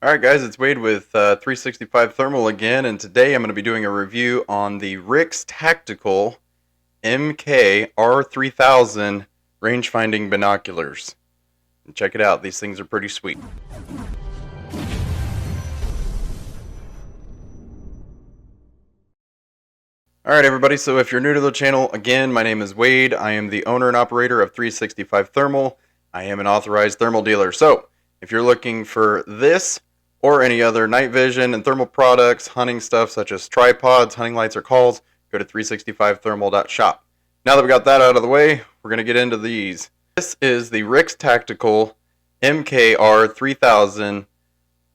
Alright guys, it's Wade with 365 Thermal again, and today I'm going to be doing a review on the RIX Tactical MK-R3000 range-finding binoculars. And check it out, these things are pretty sweet. Alright everybody, so if you're new to the channel, again, my name is Wade. I am the owner and operator of 365 Thermal. I am an authorized thermal dealer. So, if you're looking for this or any other night vision and thermal products, hunting stuff such as tripods, hunting lights, or calls, go to 365thermal.shop. Now that we got that out of the way, we're going to get into these. This is the RIX Tactical MK-R3000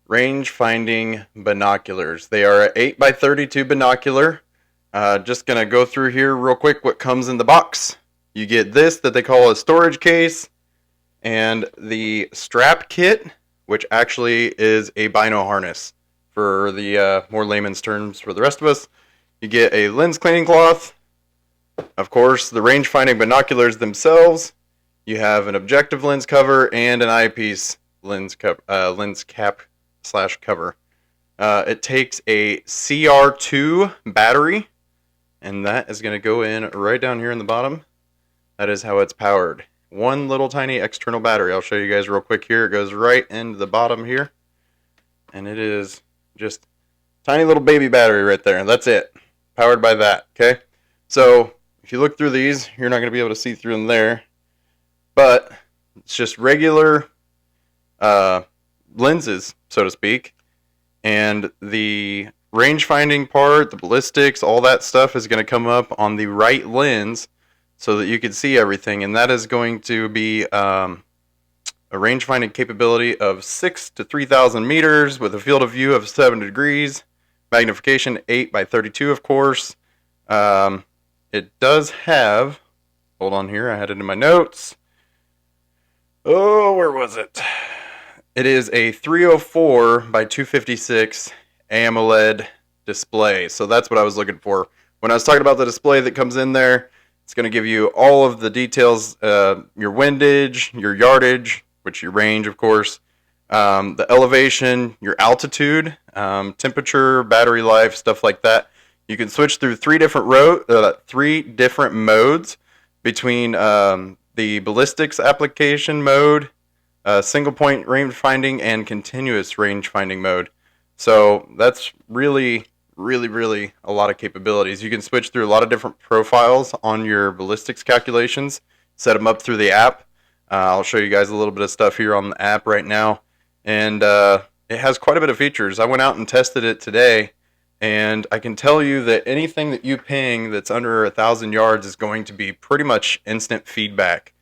range-finding binoculars. They are an 8x32 binocular. Just going to go through here real quick what comes in the box. You get this that they call a storage case, and the strap kit, which actually is a bino harness for the more layman's terms for the rest of us. You get a lens cleaning cloth, of course, the range-finding binoculars themselves. You have an objective lens cover and an eyepiece lens cap slash cover. It takes a CR2 battery, and that is going to go in right down here in the bottom. That is how it's powered. One little tiny external battery. I'll show you guys real quick here. It goes right into the bottom here, and it is just tiny little baby battery right there. That's it. Powered by that. Okay. So if you look through these, you're not going to be able to see through them there, but it's just regular lenses, so to speak, and the range finding part, the ballistics, all that stuff is going to come up on the right lens so that you can see everything, and that is going to be a range finding capability of 6 to 3,000 meters with a field of view of 7 degrees, magnification 8x32, of course. It does have, hold on here, I had it in my notes. Oh, where was it? It is a 304 by 256 AMOLED display, so that's what I was looking for. When I was talking about the display that comes in there, it's going to give you all of the details, your windage, your yardage, which your range, of course, the elevation, your altitude, temperature, battery life, stuff like that. You can switch through three different modes between the ballistics application mode, single point range finding, and continuous range finding mode. So that's really a lot of capabilities. You can switch through a lot of different profiles on your ballistics calculations, set them up through the app. I'll show you guys a little bit of stuff here on the app right now, and it has quite a bit of features. I went out and tested it today, and I can tell you that anything that you ping that's under 1,000 yards is going to be pretty much instant feedback,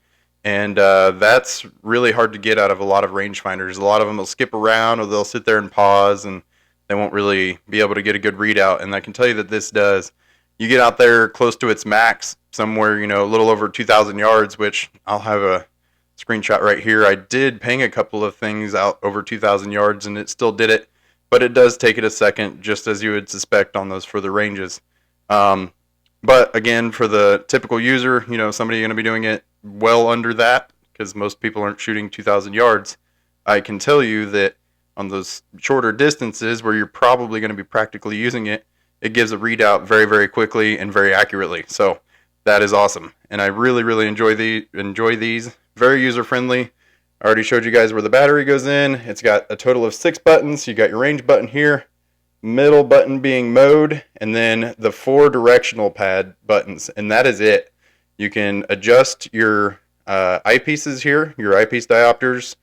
and that's really hard to get out of a lot of rangefinders. A lot of them will skip around, or they'll sit there and pause, and they won't really be able to get a good readout, and I can tell you that this does. You get out there close to its max, somewhere, a little over 2,000 yards, which I'll have a screenshot right here. I did ping a couple of things out over 2,000 yards, and it still did it, but it does take it a second, just as you would suspect on those further ranges. But again, for the typical user, somebody going to be doing it well under that, because most people aren't shooting 2,000 yards. I can tell you that on those shorter distances where you're probably going to be practically using it, it gives a readout very quickly and very accurately. So that is awesome, and I really enjoy these. Very user friendly. I already showed you guys where the battery goes in. It's got a total of 6 buttons. You got your range button here, middle button being mode, and then the 4 directional pad buttons, and that is it. You can adjust your eyepieces here, your eyepiece diopters,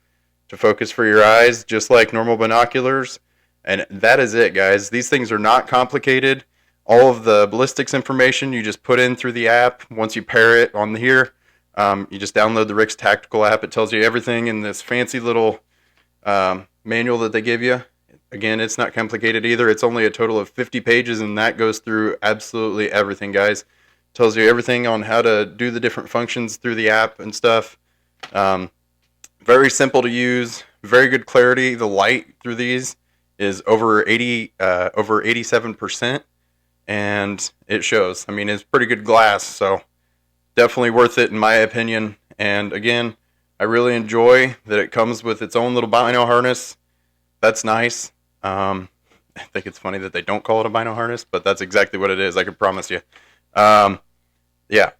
to focus for your eyes, just like normal binoculars, and that is it, guys. These things are not complicated. All of the ballistics information you just put in through the app. Once you pair it on here, you just download the RIX Tactical app. It tells you everything in this fancy little manual that they give you. Again, it's not complicated either. It's only a total of 50 pages, and that goes through absolutely everything, guys. Tells you everything on how to do the different functions through the app and stuff. Very simple to use, very good clarity. The light through these is over 87%, and it shows. I mean, it's pretty good glass, so definitely worth it in my opinion. And again, I really enjoy that it comes with its own little bino harness. That's nice. I think it's funny that they don't call it a bino harness, but that's exactly what it is. I can promise you. Yeah,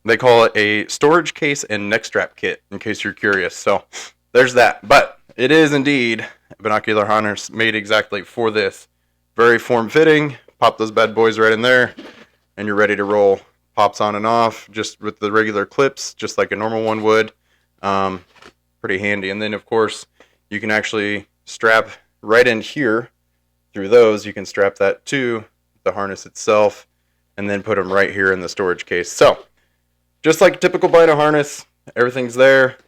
they call it a storage case and neck strap kit, in case you're curious. So there's that. But it is indeed a binocular harness made exactly for this. Very form-fitting. Pop those bad boys right in there, and you're ready to roll. Pops on and off, just with the regular clips, just like a normal one would. Pretty handy. And then, of course, you can actually strap right in here through those. You can strap that to the harness itself, and then put them right here in the storage case. So, just like a typical bino harness, everything's there.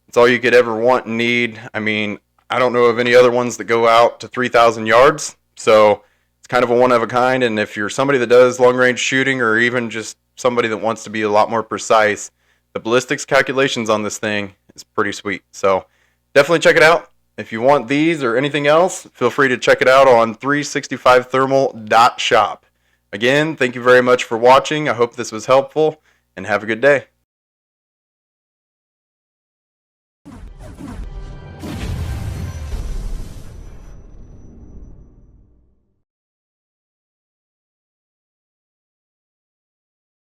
It's all you could ever want and need. I mean, I don't know of any other ones that go out to 3,000 yards, so it's kind of a one of a kind. And if you're somebody that does long range shooting, or even just somebody that wants to be a lot more precise, the ballistics calculations on this thing is pretty sweet. So definitely check it out. If you want these or anything else, feel free to check it out on 365thermal.shop. Again, thank you very much for watching. I hope this was helpful, and have a good day.